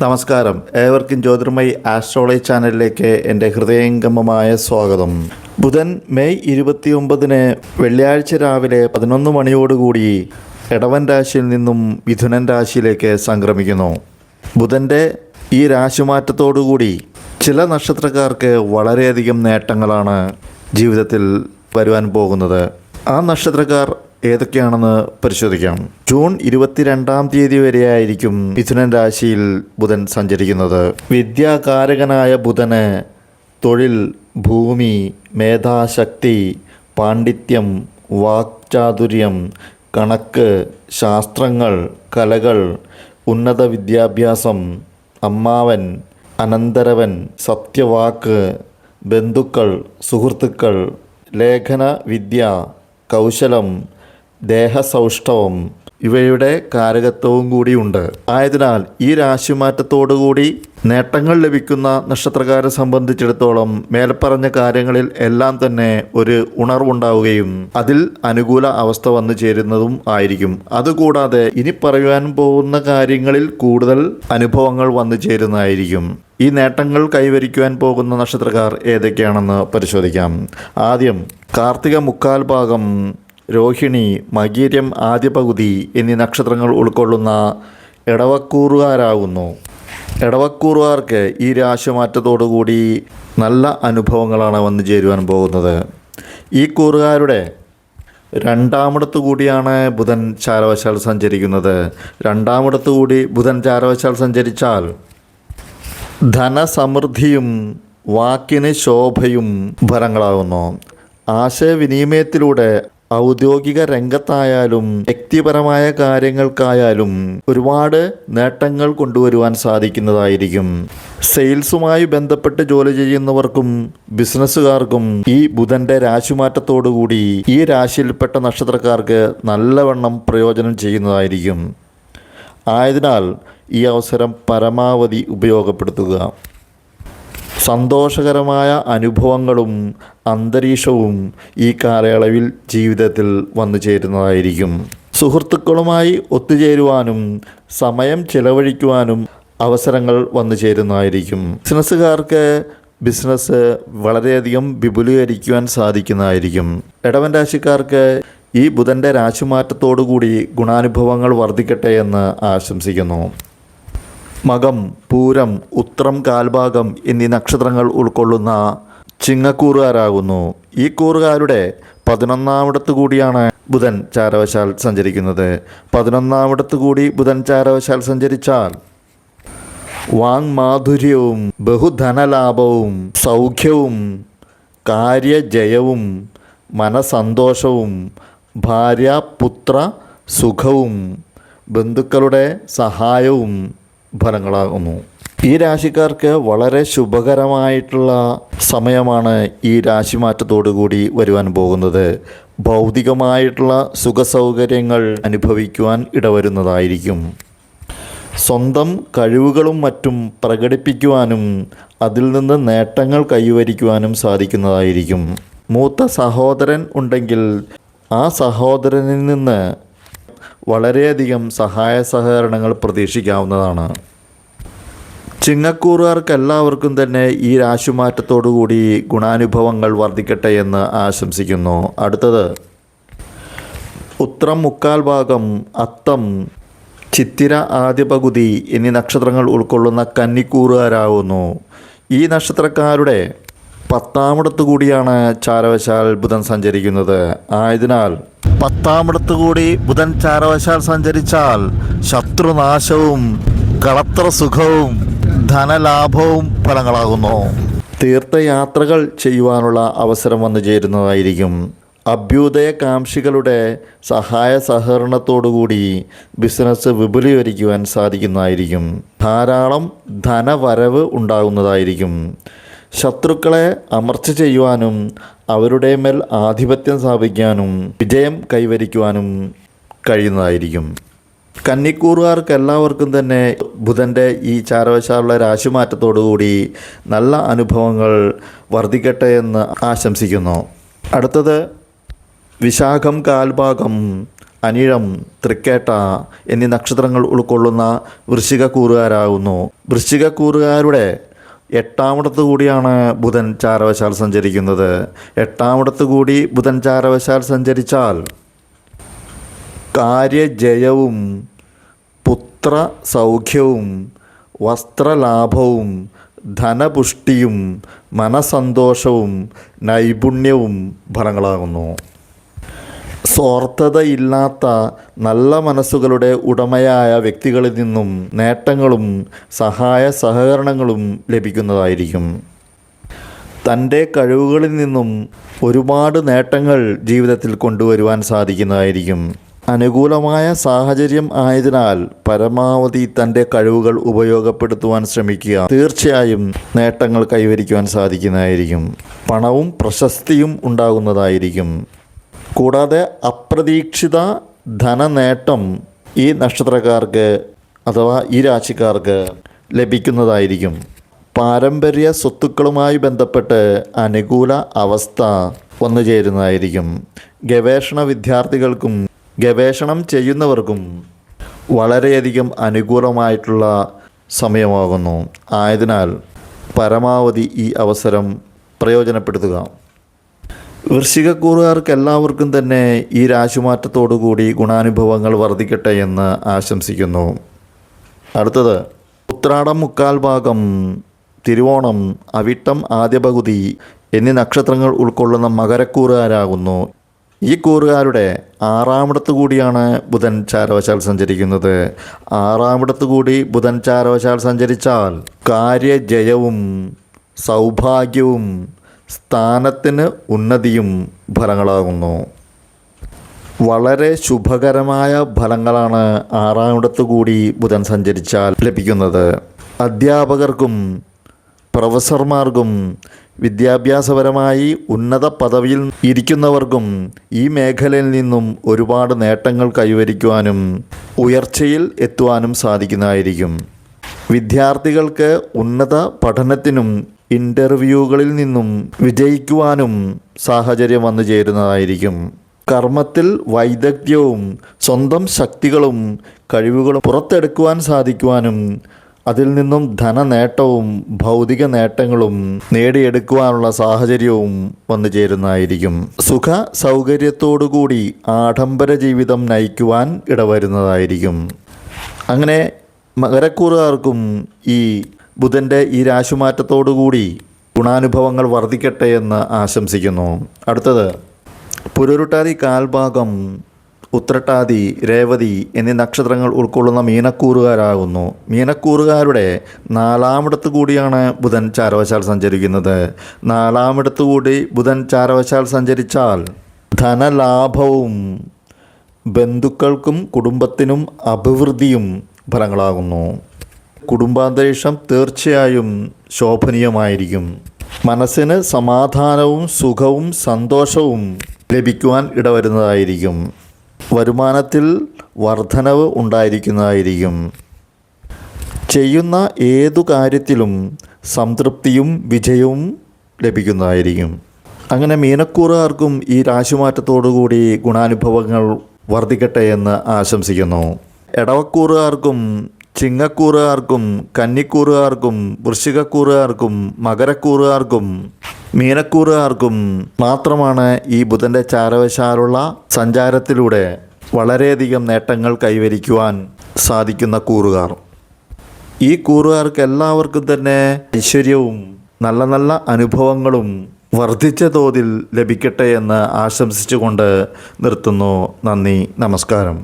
നമസ്കാരം, ഏവർക്കും ജ്യോതിർമയി ആസ്ട്രോളജി ചാനലിലേക്ക് എൻ്റെ ഹൃദയംഗമമായ സ്വാഗതം. ബുധൻ മെയ് 29 വെള്ളിയാഴ്ച രാവിലെ 11 മണിയോടുകൂടി ഇടവൻ രാശിയിൽ നിന്നും മിഥുനൻ രാശിയിലേക്ക് സംക്രമിക്കുന്നു. ബുധൻ്റെ ഈ രാശിമാറ്റത്തോടുകൂടി ചില നക്ഷത്രക്കാർക്ക് വളരെയധികം നേട്ടങ്ങളാണ് ജീവിതത്തിൽ വരുവാൻ പോകുന്നത്. ആ നക്ഷത്രക്കാർ ഏതൊക്കെയാണെന്ന് പരിശോധിക്കാം. ജൂൺ 22 വരെയായിരിക്കും മിഥുനൻ രാശിയിൽ ബുധൻ സഞ്ചരിക്കുന്നത്. വിദ്യാകാരകനായ ബുധന് തൊഴിൽ, ഭൂമി, മേധാശക്തി, പാണ്ഡിത്യം, വാക്ചാതുര്യം, കണക്ക്, ശാസ്ത്രങ്ങൾ, കലകൾ, ഉന്നത വിദ്യാഭ്യാസം, അമ്മാവൻ, അനന്തരവൻ, സത്യവാക്ക്, ബന്ധുക്കൾ, സുഹൃത്തുക്കൾ, ലേഖന വിദ്യ, കൗശലം, ദേഹസൗഷ്ഠവം ഇവയുടെ കാരകത്വവും കൂടിയുണ്ട്. ആയതിനാൽ ഈ രാശിമാറ്റത്തോടുകൂടി നേട്ടങ്ങൾ ലഭിക്കുന്ന നക്ഷത്രക്കാരെ സംബന്ധിച്ചിടത്തോളം മേൽപ്പറഞ്ഞ കാര്യങ്ങളിൽ എല്ലാം തന്നെ ഒരു ഉണർവുണ്ടാവുകയും അതിൽ അനുകൂല അവസ്ഥ വന്നു ചേരുന്നതും ആയിരിക്കും. അതുകൂടാതെ ഇനി പറയുവാൻ പോകുന്ന കാര്യങ്ങളിൽ കൂടുതൽ അനുഭവങ്ങൾ വന്നു ചേരുന്നതായിരിക്കും. ഈ നേട്ടങ്ങൾ കൈവരിക്കുവാൻ പോകുന്ന നക്ഷത്രക്കാർ ഏതൊക്കെയാണെന്ന് പരിശോധിക്കാം. ആദ്യം കാർത്തിക മുക്കാൽ ഭാഗം, രോഹിണി, മകീരം ആദ്യ പകുതി എന്നീ നക്ഷത്രങ്ങൾ ഉൾക്കൊള്ളുന്ന ഇടവക്കൂറുകാരാകുന്നു. ഇടവക്കൂറുകാർക്ക് ഈ രാശിമാറ്റത്തോടുകൂടി നല്ല അനുഭവങ്ങളാണ് വന്നു ചേരുവാൻ പോകുന്നത്. ഈ കൂറുകാരുടെ രണ്ടാമിടത്തു കൂടിയാണ് ബുധൻ ചാരവശാൽ സഞ്ചരിക്കുന്നത്. രണ്ടാമിടത്തു കൂടി ബുധൻ ചാരവശാൽ സഞ്ചരിച്ചാൽ ധനസമൃദ്ധിയും വാക്കിന് ശോഭയും ഫലങ്ങളാകുന്നു. ആശയവിനിമയത്തിലൂടെ ഔദ്യോഗിക രംഗത്തായാലും വ്യക്തിപരമായ കാര്യങ്ങൾക്കായാലും ഒരുപാട് നേട്ടങ്ങൾ കൊണ്ടുവരുവാൻ സാധിക്കുന്നതായിരിക്കും. സെയിൽസുമായി ബന്ധപ്പെട്ട് ജോലി ചെയ്യുന്നവർക്കും ബിസിനസ്സുകാർക്കും ഈ ബുധൻ്റെ രാശിമാറ്റത്തോടുകൂടി ഈ രാശിയിൽപ്പെട്ട നക്ഷത്രക്കാർക്ക് നല്ലവണ്ണം പ്രയോജനം ചെയ്യുന്നതായിരിക്കും. ആയതിനാൽ ഈ അവസരം പരമാവധി ഉപയോഗപ്പെടുത്തുക. സന്തോഷകരമായ അനുഭവങ്ങളും അന്തരീക്ഷവും ഈ കാലയളവിൽ ജീവിതത്തിൽ വന്നു ചേരുന്നതായിരിക്കും. സുഹൃത്തുക്കളുമായി ഒത്തുചേരുവാനും സമയം ചെലവഴിക്കുവാനും അവസരങ്ങൾ വന്നു ചേരുന്നതായിരിക്കും. ബിസിനസ്സുകാർക്ക് ബിസിനസ് വളരെയധികം വിപുലീകരിക്കുവാൻ സാധിക്കുന്നതായിരിക്കും. ഇടവൻ രാശിക്കാർക്ക് ഈ ബുധൻ്റെ രാശിമാറ്റത്തോടുകൂടി ഗുണാനുഭവങ്ങൾ വർദ്ധിക്കട്ടെ എന്ന് ആശംസിക്കുന്നു. മകം, പൂരം, ഉത്രം കാൽഭാഗം എന്നീ നക്ഷത്രങ്ങൾ ഉൾക്കൊള്ളുന്ന ചിങ്ങക്കൂറുകാരാകുന്നു. ഈ കൂറുകാരുടെ 11 കൂടിയാണ് ബുധൻ ചാരവശാൽ സഞ്ചരിക്കുന്നത്. 11 കൂടി ബുധൻ ചാരവശാൽ സഞ്ചരിച്ചാൽ വാങ്മാധുര്യവും ബഹുധനലാഭവും സൗഖ്യവും കാര്യജയവും മനസന്തോഷവും ഭാര്യാപുത്ര സുഖവും ബന്ധുക്കളുടെ സഹായവും ഫലങ്ങളാകുന്നു. ഈ രാശിക്കാർക്ക് വളരെ ശുഭകരമായിട്ടുള്ള സമയമാണ് ഈ രാശിമാറ്റത്തോടുകൂടി വരുവാൻ പോകുന്നത്. ഭൗതികമായിട്ടുള്ള സുഖസൗകര്യങ്ങൾ അനുഭവിക്കുവാൻ ഇടവരുന്നതായിരിക്കും. സ്വന്തം കഴിവുകളും മറ്റും പ്രകടിപ്പിക്കുവാനും അതിൽ നിന്ന് നേട്ടങ്ങൾ കൈവരിക്കുവാനും സാധിക്കുന്നതായിരിക്കും. മൂത്ത സഹോദരൻ ഉണ്ടെങ്കിൽ ആ സഹോദരനിൽ നിന്ന് വളരെയധികം സഹായ സഹകരണങ്ങൾ പ്രതീക്ഷിക്കാവുന്നതാണ്. ചിങ്ങക്കൂറുകാർക്കെല്ലാവർക്കും തന്നെ ഈ രാശിമാറ്റത്തോടുകൂടി ഗുണാനുഭവങ്ങൾ വർദ്ധിക്കട്ടെ എന്ന് ആശംസിക്കുന്നു. അടുത്തത് ഉത്രം മുക്കാൽ ഭാഗം, അത്തം, ചിത്തിര ആദ്യ പകുതി എന്നീ നക്ഷത്രങ്ങൾ ഉൾക്കൊള്ളുന്ന കന്നിക്കൂറുകാരാകുന്നു. ഈ നക്ഷത്രക്കാരുടെ 10 കൂടിയാണ് ചാരവശാൽ ബുധൻ സഞ്ചരിക്കുന്നത്. ആയതിനാൽ 10 കൂടി ബുധൻ ചാരവശാൽ സഞ്ചരിച്ചാൽ ശത്രുനാശവും കളത്ര സുഖവും ധനലാഭവും ഫലങ്ങളാകുന്നു. തീർത്ഥയാത്രകൾ ചെയ്യുവാനുള്ള അവസരം വന്നു ചേരുന്നതായിരിക്കും. അഭ്യുദയകാംക്ഷികളുടെ സഹായ സഹകരണത്തോടുകൂടി ബിസിനസ് വിപുലീകരിക്കുവാൻ സാധിക്കുന്നതായിരിക്കും. ധാരാളം ധനവരവ് ഉണ്ടാകുന്നതായിരിക്കും. ശത്രുക്കളെ അമർച്ച ചെയ്യുവാനും അവരുടെ മേൽ ആധിപത്യം സ്ഥാപിക്കാനും വിജയം കൈവരിക്കുവാനും കഴിയുന്നതായിരിക്കും. കന്നിക്കൂറുകാർക്ക് എല്ലാവർക്കും തന്നെ ബുധൻ്റെ ഈ ചാരവശാലുള്ള രാശിമാറ്റത്തോടുകൂടി നല്ല അനുഭവങ്ങൾ വർദ്ധിക്കട്ടെ എന്ന് ആശംസിക്കുന്നു. അടുത്തത് വിശാഖം കാൽഭാഗം, അനിഴം, തൃക്കേട്ട എന്നീ നക്ഷത്രങ്ങൾ ഉൾക്കൊള്ളുന്ന വൃശ്ചികക്കൂറുകാരാകുന്നു. വൃശ്ചികക്കൂറുകാരുടെ 8ാമിടത്ത് കൂടിയാണ് ബുധൻ ചാരവശാൽ സഞ്ചരിക്കുന്നത്. 8ാമിടത്ത് കൂടി ബുധൻ ചാരവശാൽ സഞ്ചരിച്ചാൽ കാര്യജയവും പുത്ര സൗഖ്യവും വസ്ത്രലാഭവും ധനപുഷ്ടിയും മനസന്തോഷവും നൈപുണ്യവും ഫലങ്ങളാകുന്നു. സ്വാർത്ഥതയില്ലാത്ത നല്ല മനസ്സുകളുടെ ഉടമയായ വ്യക്തികളിൽ നിന്നും നേട്ടങ്ങളും സഹായ സഹകരണങ്ങളും ലഭിക്കുന്നതായിരിക്കും. തൻ്റെ കഴിവുകളിൽ നിന്നും ഒരുപാട് നേട്ടങ്ങൾ ജീവിതത്തിൽ കൊണ്ടുവരുവാൻ സാധിക്കുന്നതായിരിക്കും. അനുകൂലമായ സാഹചര്യം ആയതിനാൽ പരമാവധി തൻ്റെ കഴിവുകൾ ഉപയോഗപ്പെടുത്തുവാൻ ശ്രമിക്കുക. തീർച്ചയായും നേട്ടങ്ങൾ കൈവരിക്കുവാൻ സാധിക്കുന്നതായിരിക്കും. പണവും പ്രശസ്തിയും ഉണ്ടാകുന്നതായിരിക്കും. കൂടാതെ അപ്രതീക്ഷിത ധനനേട്ടം ഈ നക്ഷത്രക്കാർക്ക് അഥവാ ഈ രാശിക്കാർക്ക് ലഭിക്കുന്നതായിരിക്കും. പാരമ്പര്യ സ്വത്തുക്കളുമായി ബന്ധപ്പെട്ട് അനുകൂല അവസ്ഥ വന്നു ചേരുന്നതായിരിക്കും. ഗവേഷണ വിദ്യാർത്ഥികൾക്കും ഗവേഷണം ചെയ്യുന്നവർക്കും വളരെയധികം അനുകൂലമായിട്ടുള്ള സമയമാകുന്നു. ആയതിനാൽ പരമാവധി ഈ അവസരം പ്രയോജനപ്പെടുത്തുക. വൃശ്ചികക്കൂറുകാർക്ക് എല്ലാവർക്കും തന്നെ ഈ രാശിമാറ്റത്തോടുകൂടി ഗുണാനുഭവങ്ങൾ വർദ്ധിക്കട്ടെ എന്ന് ആശംസിക്കുന്നു. അടുത്തത് ഉത്രാടം മുക്കാൽ ഭാഗം, തിരുവോണം, അവിട്ടം ആദ്യ പകുതി എന്നീ നക്ഷത്രങ്ങൾ ഉൾക്കൊള്ളുന്ന മകരക്കൂറുകാരാകുന്നു. ഈ കൂറുകാരുടെ 6ാമിടത്ത് കൂടിയാണ് ബുധൻ ചാരവശാൽ സഞ്ചരിക്കുന്നത്. 6ാമിടത്ത് കൂടി ബുധൻ ചാരവശാൽ സഞ്ചരിച്ചാൽ കാര്യജയവും സൗഭാഗ്യവും സ്ഥാനത്തിന് ഉന്നതിയും ഫലങ്ങളാകുന്നു. വളരെ ശുഭകരമായ ഫലങ്ങളാണ് 6ാമിടത്ത് കൂടി ബുധൻ സഞ്ചരിച്ചാൽ ലഭിക്കുന്നത്. അധ്യാപകർക്കും പ്രൊഫസർമാർക്കും വിദ്യാഭ്യാസപരമായി ഉന്നത പദവിയിൽ ഇരിക്കുന്നവർക്കും ഈ മേഖലയിൽ നിന്നും ഒരുപാട് നേട്ടങ്ങൾ കൈവരിക്കുവാനും ഉയർച്ചയിൽ എത്തുവാനും സാധിക്കുന്നതായിരിക്കും. വിദ്യാർത്ഥികൾക്ക് ഉന്നത പഠനത്തിനും ഇൻ്റർവ്യൂകളിൽ നിന്നും വിജയിക്കുവാനും സാഹചര്യം വന്നു ചേരുന്നതായിരിക്കും. കർമ്മത്തിൽ വൈദഗ്ധ്യവും സ്വന്തം ശക്തികളും കഴിവുകളും പുറത്തെടുക്കുവാൻ സാധിക്കുവാനും അതിൽ നിന്നും ധനനേട്ടവും ഭൗതിക നേട്ടങ്ങളും നേടിയെടുക്കുവാനുള്ള സാഹചര്യവും വന്നു ചേരുന്നതായിരിക്കും. സുഖ സൗകര്യത്തോടുകൂടി ആഡംബര ജീവിതം നയിക്കുവാൻ ഇടവരുന്നതായിരിക്കും. അങ്ങനെ മകരക്കൂറുകാർക്കും ഈ ബുധൻ്റെ ഈ രാശിമാറ്റത്തോടുകൂടി ഗുണാനുഭവങ്ങൾ വർദ്ധിക്കട്ടെ എന്ന് ആശംസിക്കുന്നു. അടുത്തത് പുരുരുട്ടാതി കാൽഭാഗം, ഉത്രട്ടാതി, രേവതി എന്നീ നക്ഷത്രങ്ങൾ ഉൾക്കൊള്ളുന്ന മീനക്കൂറുകാരാകുന്നു. മീനക്കൂറുകാരുടെ 4ാമിടത്ത് കൂടിയാണ് ബുധൻ ചാരവശാൽ സഞ്ചരിക്കുന്നത്. 4ാമിടത്ത് കൂടി ബുധൻ ചാരവശാൽ സഞ്ചരിച്ചാൽ ധനലാഭവും ബന്ധുക്കൾക്കും കുടുംബത്തിനും അഭിവൃദ്ധിയും ഫലങ്ങളാകുന്നു. കുടുംബാന്തരീക്ഷം തീർച്ചയായും ശോഭനീയമായിരിക്കും. മനസ്സിന് സമാധാനവും സുഖവും സന്തോഷവും ലഭിക്കുവാൻ ഇടവരുന്നതായിരിക്കും. വരുമാനത്തിൽ വർധനവ് ഉണ്ടായിരിക്കുന്നതായിരിക്കും. ചെയ്യുന്ന ഏതു കാര്യത്തിലും സംതൃപ്തിയും വിജയവും ലഭിക്കുന്നതായിരിക്കും. അങ്ങനെ മീനക്കൂറുകാർക്കും ഈ രാശിമാറ്റത്തോടുകൂടി ഗുണാനുഭവങ്ങൾ വർദ്ധിക്കട്ടെ എന്ന് ആശംസിക്കുന്നു. എടവക്കൂറുകാർക്കും ചിങ്ങക്കൂറുകാർക്കും കന്നിക്കൂറുകാർക്കും വൃശ്ചികക്കൂറുകാർക്കും മകരക്കൂറുകാർക്കും മീനക്കൂറുകാർക്കും മാത്രമാണ് ഈ ബുധൻ്റെ ചാരവശാലുള്ള സഞ്ചാരത്തിലൂടെ വളരെയധികം നേട്ടങ്ങൾ കൈവരിക്കുവാൻ സാധിക്കുന്ന കൂറുകാർ. ഈ കൂറുകാർക്ക് എല്ലാവർക്കും തന്നെ ഐശ്വര്യവും നല്ല നല്ല അനുഭവങ്ങളും വർദ്ധിച്ച തോതിൽ ലഭിക്കട്ടെ എന്ന് ആശംസിച്ചുകൊണ്ട് നിർത്തുന്നു. നന്ദി, നമസ്കാരം.